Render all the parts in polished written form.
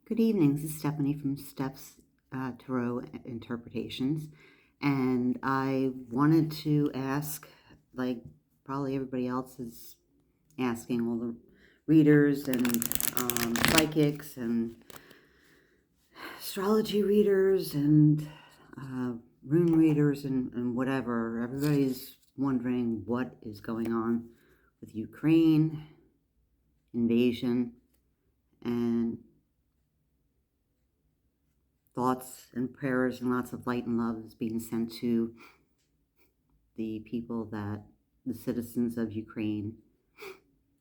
Good evening. This is Stephanie from Steps Tarot Interpretations. And I wanted to ask, like probably everybody else is asking, all the readers and psychics and astrology readers and rune readers and whatever. Everybody's wondering what is going on with Ukraine, invasion, and thoughts and prayers and lots of light and love is being sent to the people, the citizens of Ukraine.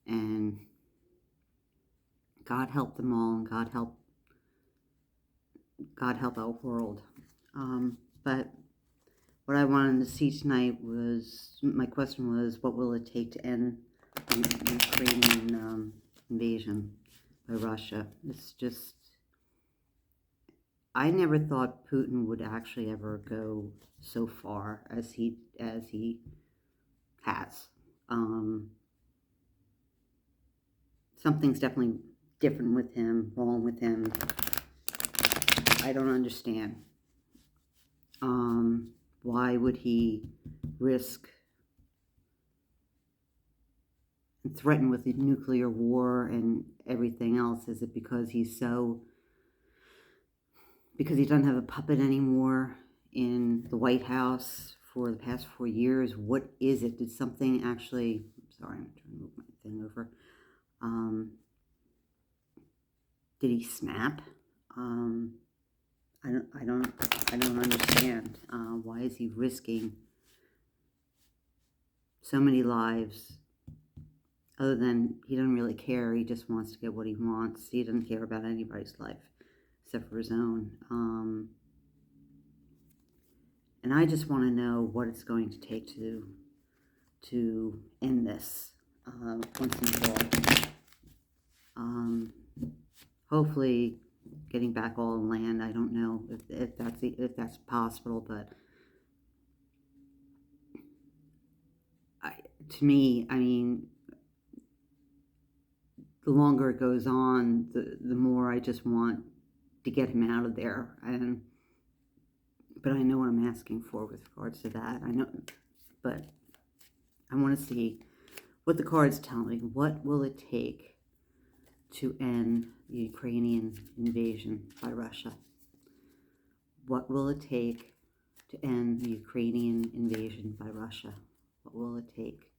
And God help them all, and God help our world. But what I wanted to see tonight was, my question was, what will it take to end the Ukrainian invasion by Russia? It's just, I never thought Putin would actually ever go so far as he has. Something's definitely different with him, wrong with him. I don't understand. Why would he risk and threaten with a nuclear war and everything else? Is it because he doesn't have a puppet anymore in the White House for the past 4 years? What is it? Did something actually, sorry, I'm trying to move my thing over. Did he snap? I don't understand. Why is he risking so many lives? Other than he doesn't really care. He just wants to get what he wants. He doesn't care about anybody's life except for his own. And I just want to know what it's going to take to end this once and for all. Hopefully, getting back all the land. I don't know if that's possible, but to me, I mean, the longer it goes on, the more I just want to get him out of there. But I know what I'm asking for with regards to that. I know, but I want to see what the cards tell me. What will it take to end the Ukrainian invasion by Russia? What will it take to end the Ukrainian invasion by Russia? What will it take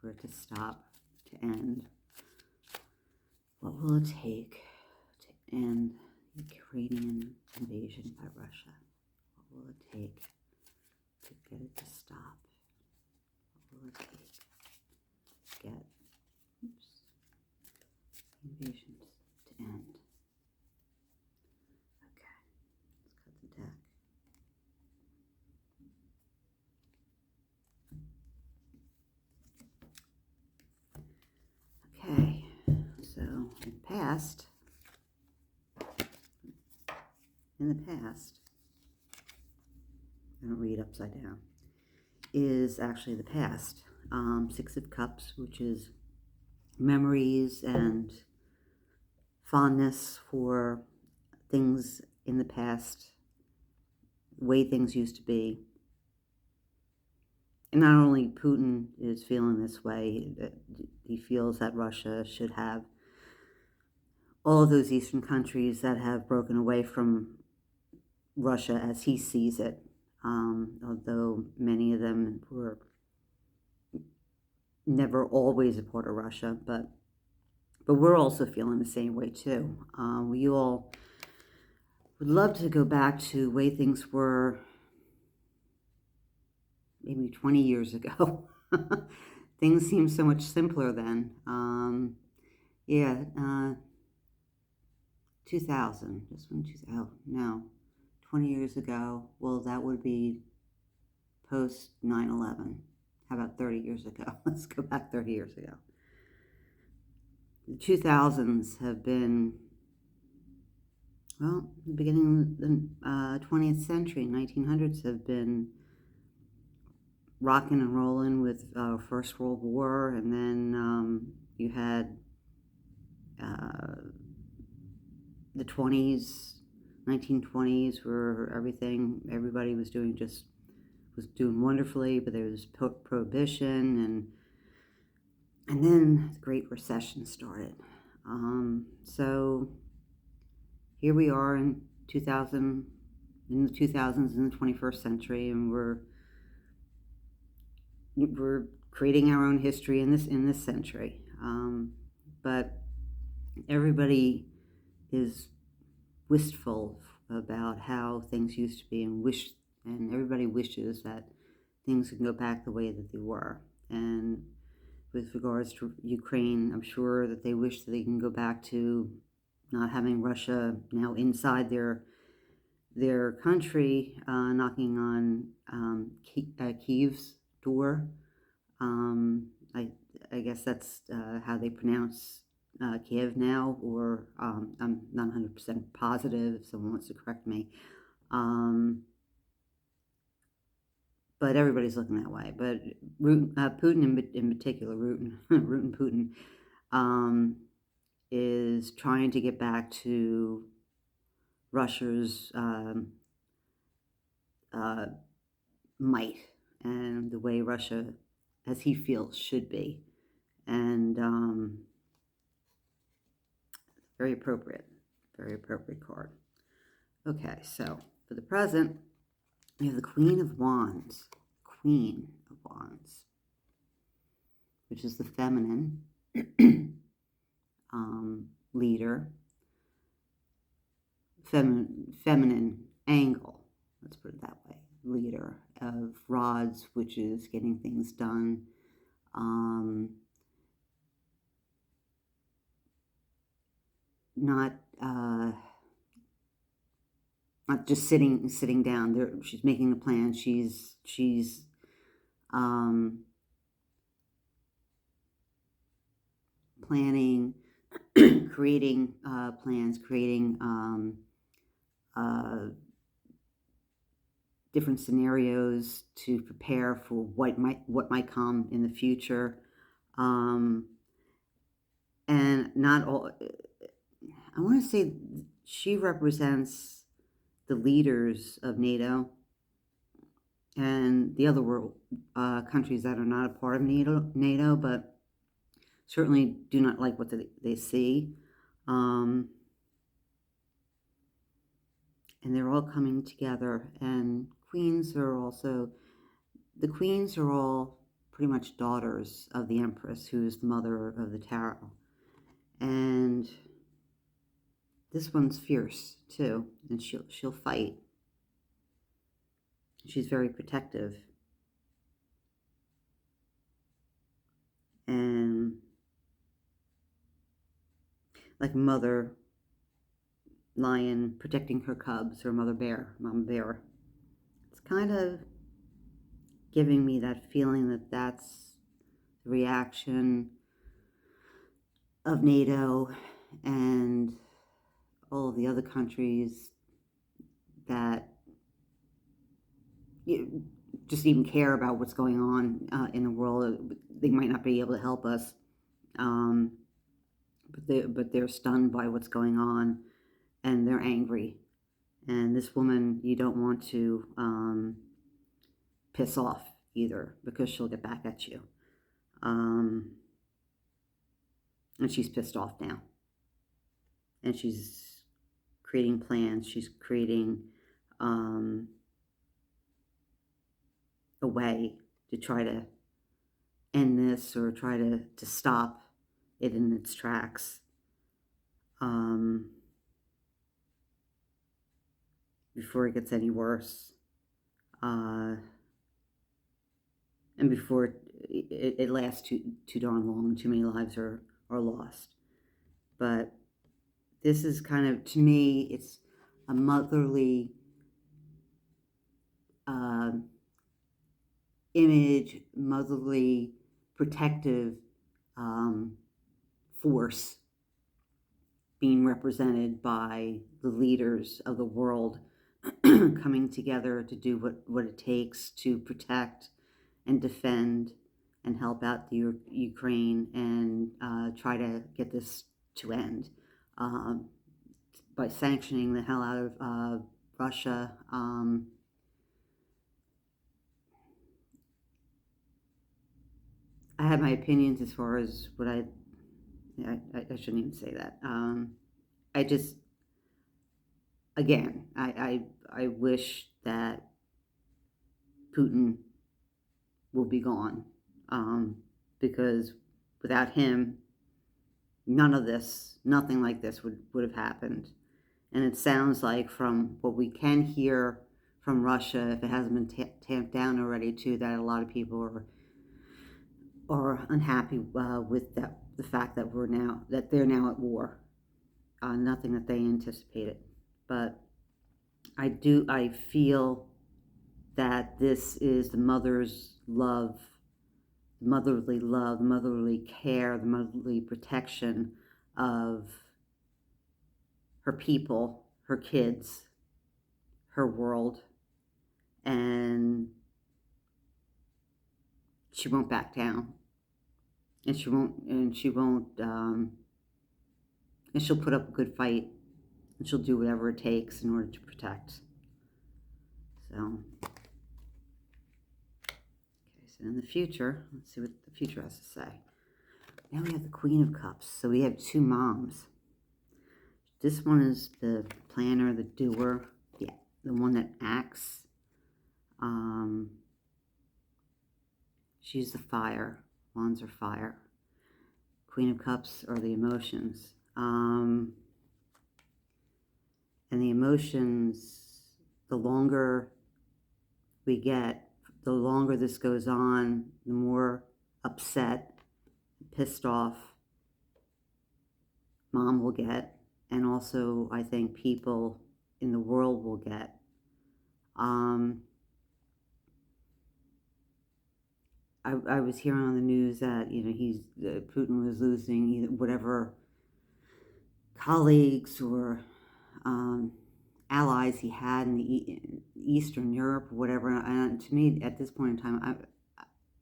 for it to stop, to end? What will it take to end the Ukrainian invasion by Russia? What will it take to get it to stop? What will it take to get invasions to end? Okay, let's cut the deck. Okay, so in the past, I don't read upside down, is actually the past. Six of Cups, which is memories and fondness for things in the past, the way things used to be. And not only Putin is feeling this way, he feels that Russia should have all of those Eastern countries that have broken away from Russia as he sees it, although many of them were never always a part of Russia, but we're also feeling the same way too. We all would love to go back to the way things were maybe 20 years ago. Things seem so much simpler then. 2000, just when 2000, oh no, 20 years ago, well, that would be post 9/11. How about 30 years ago? Let's go back 30 years ago. The 2000s have been, well, the beginning of the 20th century, 1900s have been rocking and rolling with First World War, and then you had the 20s, 1920s, where everybody was doing wonderfully, but there was prohibition, and then the Great Recession started. So here we are in the 2000s, in the 21st century, and we're creating our own history in this century. But everybody is wistful about how things used to be, and everybody wishes that things can go back the way that they were. And with regards to Ukraine, I'm sure that they wish that they can go back to not having Russia now inside their country, knocking on Kiev's door. I guess that's how they pronounce Kiev now, or I'm not 100% positive if someone wants to correct me. But everybody's looking that way. But Putin in particular, Putin, is trying to get back to Russia's might and the way Russia, as he feels, should be. And very appropriate card. Okay, so for the present, we have the Queen of Wands, which is the feminine leader, feminine angle, let's put it that way, leader of rods, which is getting things done. Not just sitting down there. She's making a plan. She's planning, creating plans, creating different scenarios to prepare for what might come in the future. And not all, I want to say she represents the leaders of NATO and the other world countries that are not a part of NATO, but certainly do not like what they see. And they're all coming together, and the queens are all pretty much daughters of the Empress, who's the mother of the tarot. And this one's fierce too, and she'll fight. She's very protective. And like mother lion protecting her cubs, or mama bear. It's kind of giving me that feeling that that's the reaction of NATO and all of the other countries that just even care about what's going on in the world. They might not be able to help us, but they're stunned by what's going on, and they're angry. And this woman, you don't want to piss off either, because she'll get back at you. And she's pissed off now. And she's creating plans. She's creating a way to try to end this, or try to stop it in its tracks. Before it gets any worse. And before it lasts too darn long, and too many lives are lost. But this is kind of, to me, it's a motherly image, motherly protective force being represented by the leaders of the world coming together to do what it takes to protect and defend and help out the Ukraine, and try to get this to end. by sanctioning the hell out of Russia. I have my opinions as far as what I shouldn't even say that. I just, again, I wish that Putin will be gone, because without him, nothing like this would have happened. And it sounds like, from what we can hear from Russia, if it hasn't been tamped down already, too, that a lot of people are unhappy with the fact that they're now at war. Nothing that they anticipated, but I feel that this is the mother's love, the motherly care, the motherly protection of her people, her kids, her world, and she won't back down, and she'll put up a good fight, and she'll do whatever it takes in order to protect. So, okay, so in the future, let's see what the future has to say. Now we have the Queen of Cups. So we have two moms. This one is the planner, the doer, the one that acts. She's the fire. Wands are fire. Queen of Cups are the emotions. And the emotions, the longer we get, the longer this goes on, the more upset, pissed off Mom will get, and also I think people in the world will get. I was hearing on the news that Putin was losing either whatever colleagues or allies he had in the Eastern Europe or whatever. And to me, at this point in time,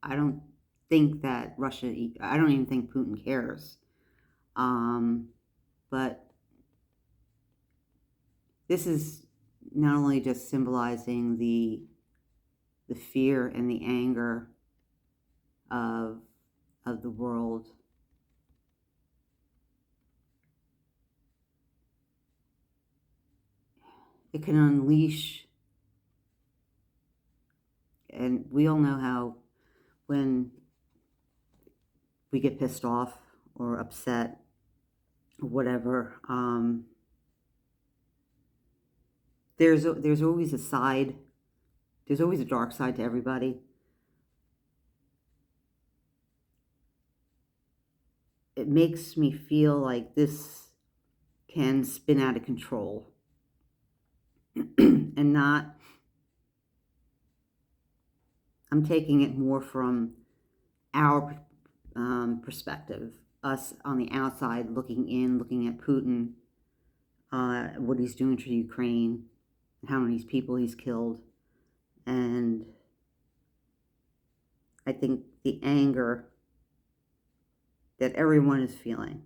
I don't think that Russia. I don't even think Putin cares. But this is not only just symbolizing the fear and the anger of the world. It can unleash, and we all know how when we get pissed off or upset or whatever, there's always a side, there's always a dark side to everybody. It makes me feel like this can spin out of control and not, I'm taking it more from our perspective, us on the outside looking in, looking at Putin, what he's doing to Ukraine, how many people he's killed, and I think the anger that everyone is feeling,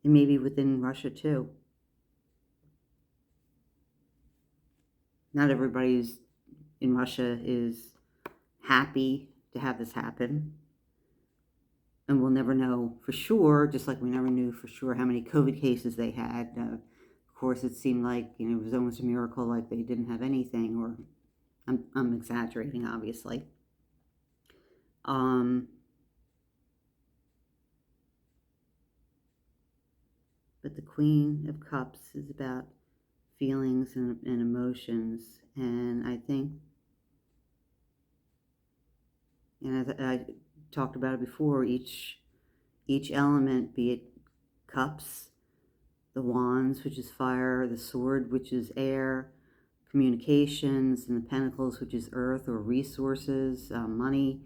and maybe within Russia too. Not everybody in Russia is happy to have this happen. And we'll never know for sure, just like we never knew for sure how many COVID cases they had. Of course, it seemed like it was almost a miracle, like they didn't have anything, or I'm exaggerating, obviously. But the Queen of Cups is about feelings and emotions, and I think, and as I talked about it before, each element, be it cups, the wands, which is fire, the sword, which is air, communications, and the pentacles, which is earth or resources, money,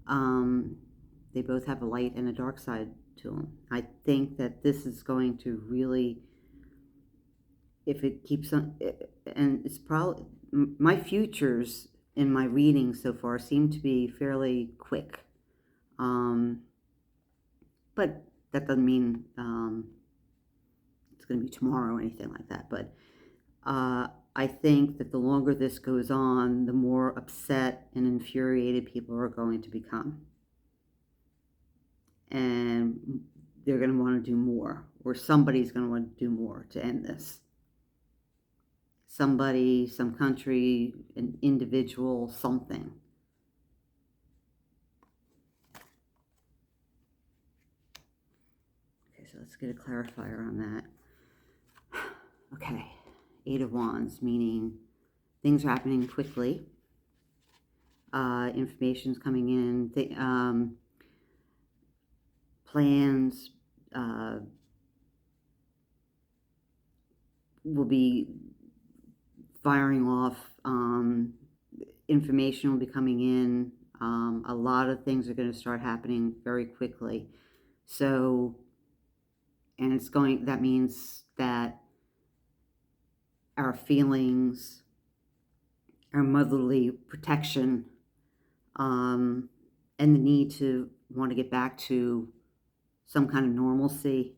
they both have a light and a dark side to them. I think that this is going to really, if it keeps on, and it's probably, my futures in my readings so far seem to be fairly quick. But that doesn't mean it's going to be tomorrow or anything like that. But I think that the longer this goes on, the more upset and infuriated people are going to become. And they're going to want to do more, or somebody's going to want to do more to end this. Somebody, some country, an individual, something. Okay, so let's get a clarifier on that. Okay, Eight of Wands, meaning things are happening quickly. Information's coming in. Plans will be firing off. Information will be coming in. A lot of things are going to start happening very quickly. So, and that means that our feelings, our motherly protection, and the need to want to get back to some kind of normalcy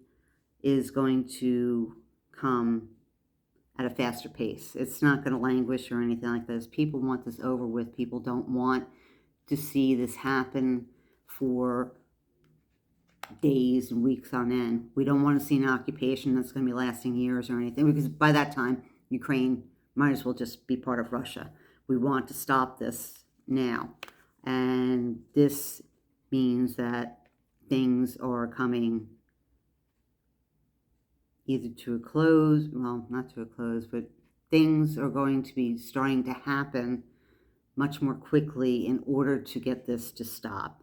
is going to come at a faster pace. It's not going to languish or anything like this. People want this over with. People don't want to see this happen for days and weeks on end. We don't want to see an occupation that's going to be lasting years or anything, because by that time, Ukraine might as well just be part of Russia. We want to stop this now. And this means that things are coming either to a close, well, not to a close, but things are going to be starting to happen much more quickly in order to get this to stop,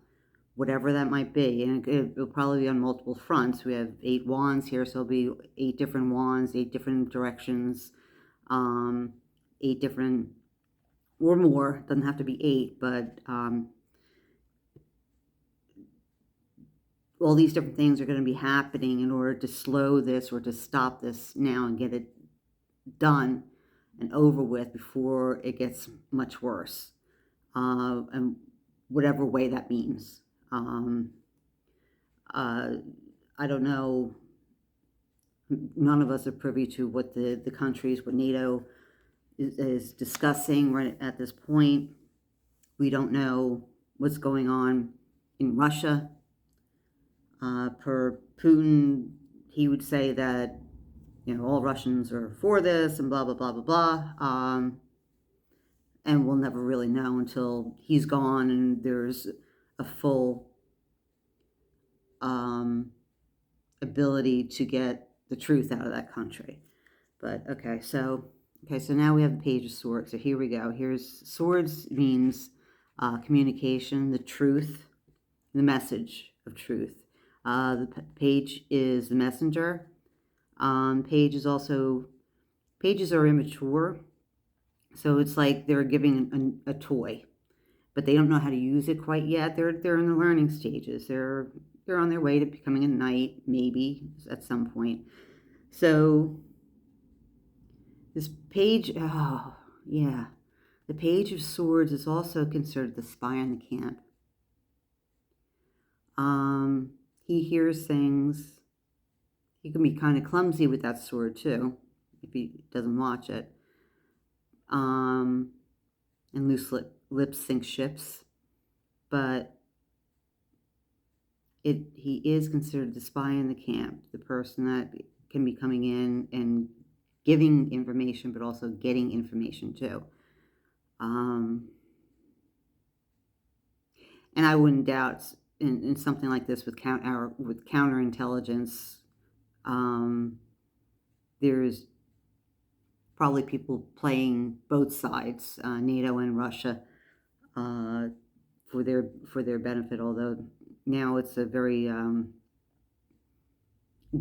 whatever that might be. And it'll probably be on multiple fronts. We have 8 wands here, so it'll be 8 different wands, 8 different directions, 8 different, or more, doesn't have to be 8, but all these different things are going to be happening in order to slow this or to stop this now and get it done and over with before it gets much worse, and whatever way that means. I don't know. None of us are privy to what the countries, what NATO is discussing right at this point. We don't know what's going on in Russia. Per Putin, he would say that, all Russians are for this and blah, blah, blah, blah, blah. And we'll never really know until he's gone and there's a full ability to get the truth out of that country. But okay, so now we have the Page of Swords. So here we go. Here's Swords means communication, the truth, the message of truth. The page is the messenger. Pages are immature. So it's like they're giving a toy, but they don't know how to use it quite yet. They're in the learning stages. They're on their way to becoming a knight, maybe at some point. So this page, the Page of Swords is also considered the spy in the camp. He hears things. He can be kind of clumsy with that sword too, if he doesn't watch it. And loose lips sink ships. But he is considered the spy in the camp, the person that can be coming in and giving information, but also getting information too. And I wouldn't doubt in something like this with counterintelligence, there's probably people playing both sides, NATO and Russia, for their benefit. Although now it's a very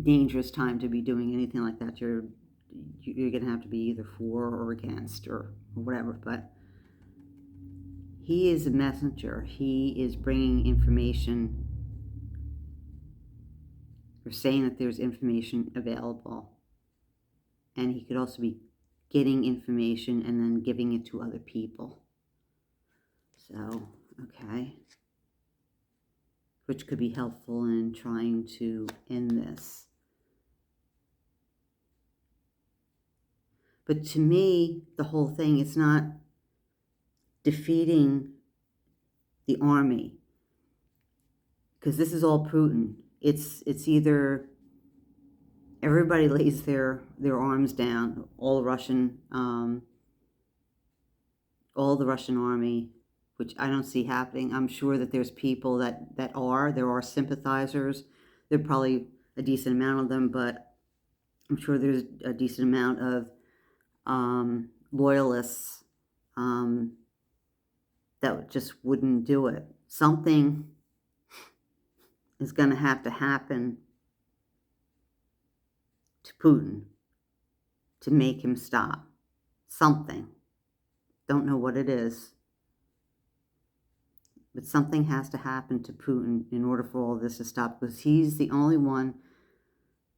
dangerous time to be doing anything like that. You're going to have to be either for or against or whatever. But he is a messenger. He is bringing information. Or saying that there's information available. And he could also be getting information and then giving it to other people. So, okay. Which could be helpful in trying to end this. But to me, the whole thing is not defeating the army, because this is all Putin. It's either everybody lays their arms down, all the Russian army, which I don't see happening. I'm sure that there's people that there are sympathizers. There are probably a decent amount of them, but I'm sure there's a decent amount of loyalists that just wouldn't do it. Something is going to have to happen to Putin to make him stop. Something. Don't know what it is. But something has to happen to Putin in order for all this to stop, because he's the only one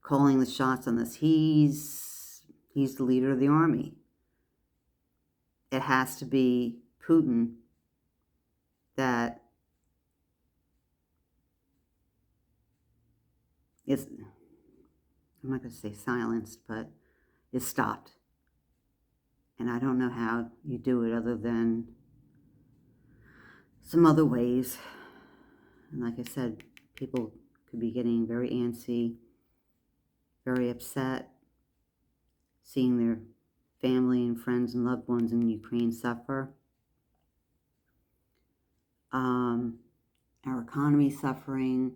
calling the shots on this. He's the leader of the army. It has to be Putin that is, I'm not going to say silenced, but is stopped. And I don't know how you do it other than some other ways. And like I said, people could be getting very antsy, very upset, seeing their family and friends and loved ones in Ukraine suffer. Our economy suffering.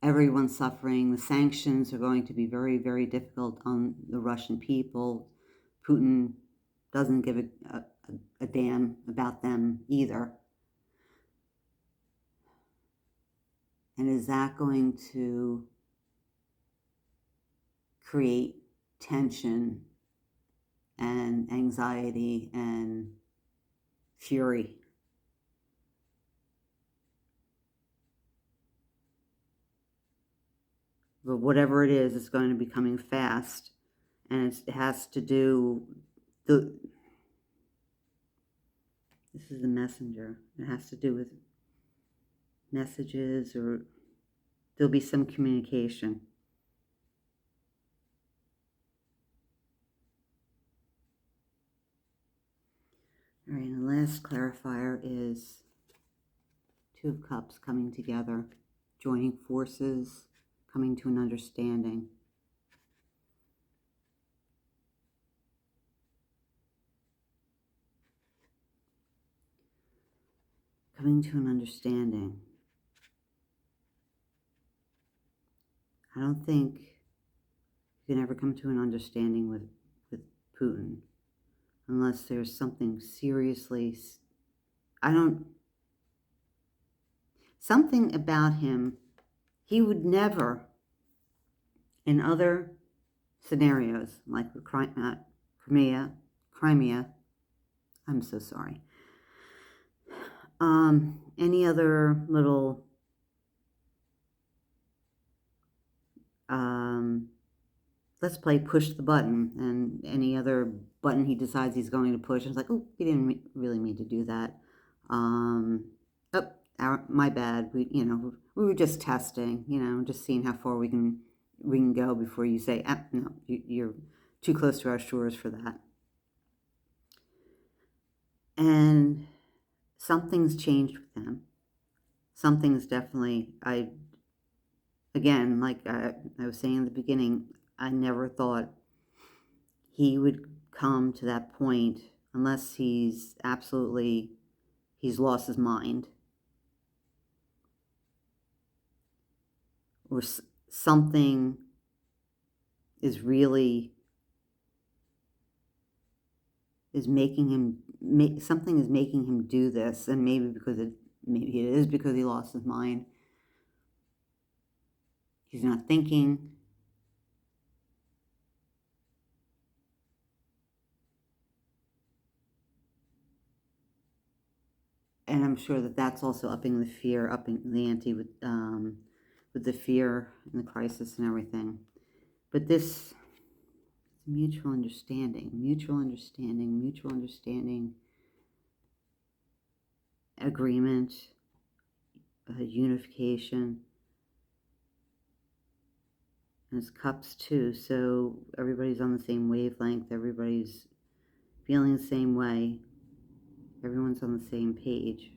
Everyone's suffering. The sanctions are going to be very, very difficult on the Russian people. Putin doesn't give a damn about them either. And is that going to create tension and anxiety and fury? But whatever it is, it's going to be coming fast, and it has to do this is the messenger. It has to do with messages, or there'll be some communication. All right, and the last clarifier is Two of Cups coming together, joining forces, coming to an understanding. Coming to an understanding. I don't think you can ever come to an understanding with Putin unless there's something seriously, something about him. He would never, in other scenarios, like the Crimea, I'm so sorry, any other little let's play push the button, and any other button he decides he's going to push, it's like, oh, he didn't really mean to do that. My bad. We were just testing, just seeing how far we can go before you say, no, you're too close to our shores for that. And something's changed with him. Something's definitely, again, like I was saying in the beginning, I never thought he would come to that point unless he's lost his mind, or something is making him do this. And maybe it is because he lost his mind. He's not thinking. And I'm sure that that's also upping the ante with the fear and the crisis and everything. But this mutual understanding, agreement, unification, There's cups too, so everybody's on the same wavelength, everybody's feeling the same way, everyone's on the same page.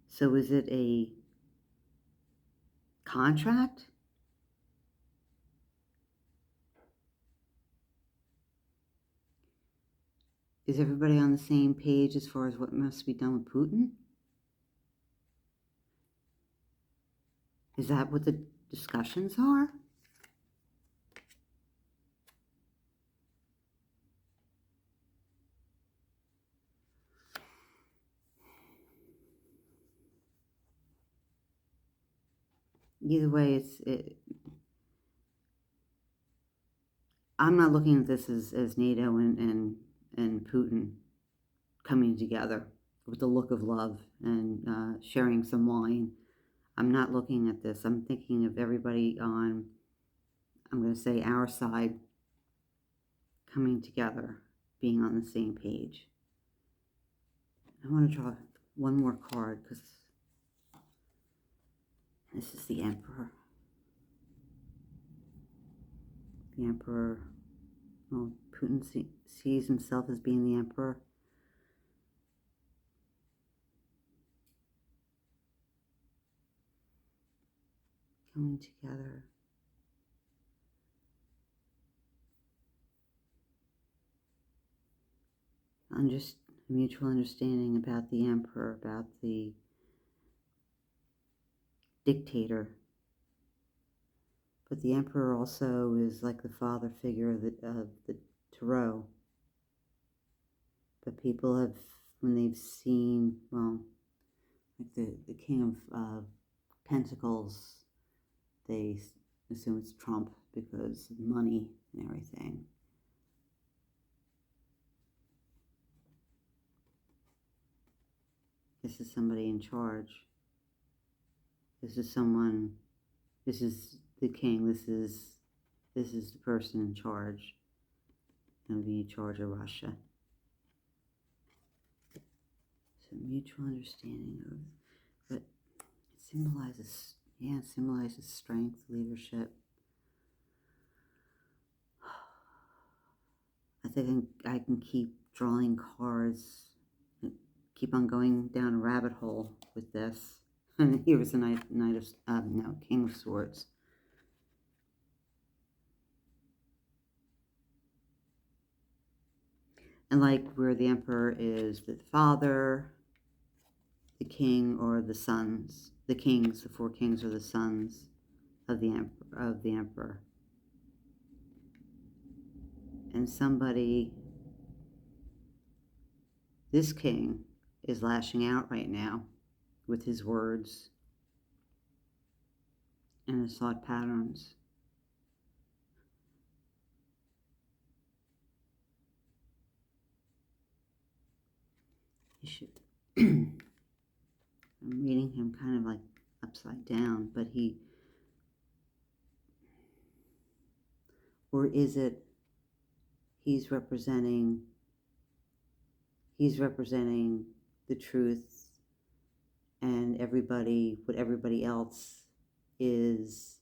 So is it a contract? Is everybody on the same page as far as what must be done with Putin? Is that what the discussions are? Either way, I'm not looking at this as NATO and Putin coming together with the look of love and sharing some wine. I'm not looking at this. I'm thinking of everybody on, I'm going to say, our side coming together, being on the same page. I want to draw one more card because this is the Emperor. The Emperor, well, Putin sees himself as being the Emperor. Coming together. Mutual understanding about the Emperor, about the dictator. But the Emperor also is like the father figure of the tarot. But people have, when they've seen, well, like the King of Pentacles, they assume it's Trump because of money and everything. This is somebody in charge. This is someone, this is the king, this is the person in charge. Going to be in charge of Russia. So mutual understanding of, but it symbolizes, it symbolizes strength, leadership. I think I can keep drawing cards, keep on going down a rabbit hole with this. And here's a King of Swords. And like where the Emperor is the father, the king or the sons, the kings, the four kings are the sons of the Emperor. And somebody, this king is lashing out right now with his words and his thought patterns. He should, I'm reading him kind of like upside down, but or is it he's representing the truth, and what everybody else is,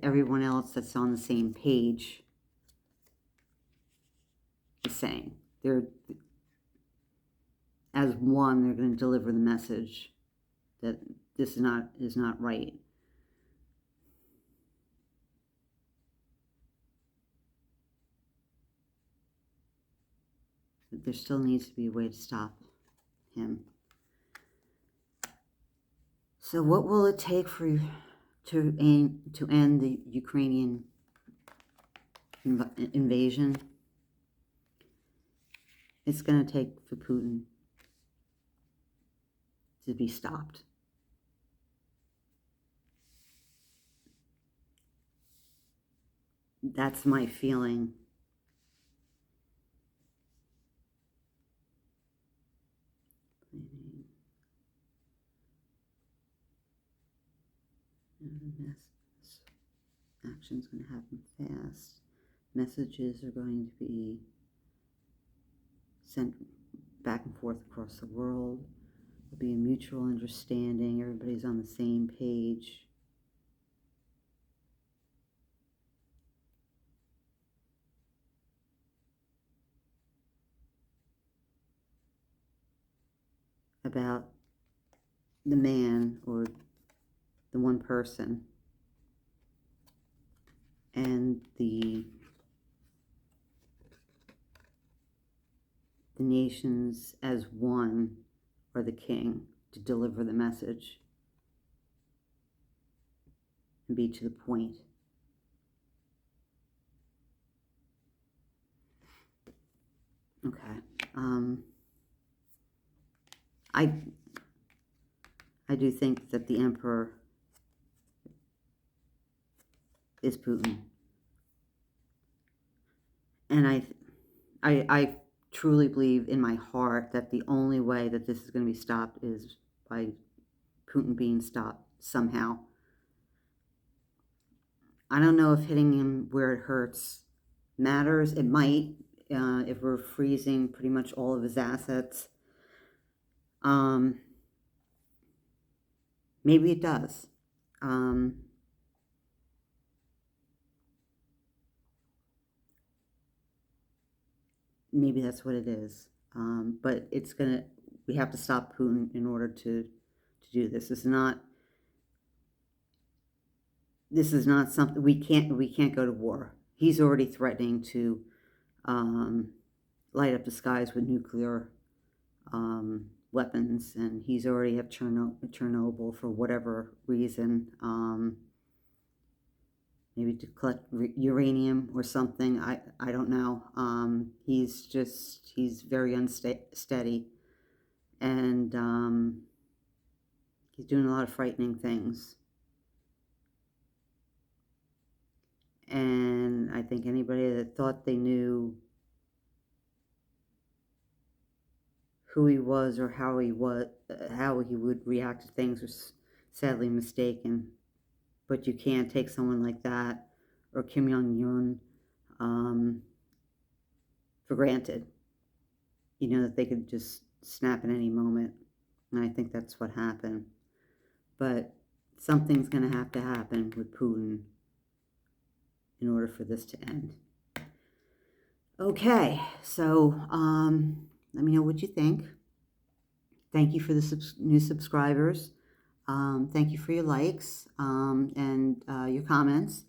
everyone else that's on the same page is saying. They're, as one, they're going to deliver the message that this is not right. But there still needs to be a way to stop him. So what will it take to end the Ukrainian invasion? It's going to take for Putin to be stopped. That's my feeling. Action's going to happen fast. Messages are going to be sent back and forth across the world. There'll be a mutual understanding. Everybody's on the same page. about the man or the one person and the nations as one, or the king, to deliver the message and be to the point. Okay. I do think that the emperor is Putin, and I truly believe in my heart that the only way that this is going to be stopped is by Putin being stopped somehow. I don't know if hitting him where it hurts matters. It might, if we're freezing pretty much all of his assets. Maybe it does. Maybe that's what it is. But we have to stop Putin in order to do this. This is not something we can't go to war. He's already threatening to light up the skies with nuclear weapons, and he's already have Chernobyl for whatever reason. Maybe to collect uranium or something. I don't know. He's very unsteady, and he's doing a lot of frightening things. And I think anybody that thought they knew who he was or how he would react to things was sadly mistaken. But you can't take someone like that or Kim Jong-un for granted. You know that they could just snap at any moment, and I think that's what happened. But something's going to have to happen with Putin in order for this to end. Okay, so let me know what you think. Thank you for the new subscribers. Thank you for your likes and your comments.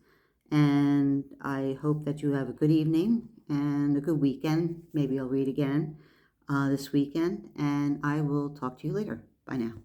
And I hope that you have a good evening and a good weekend. Maybe I'll read again this weekend. And I will talk to you later. Bye now.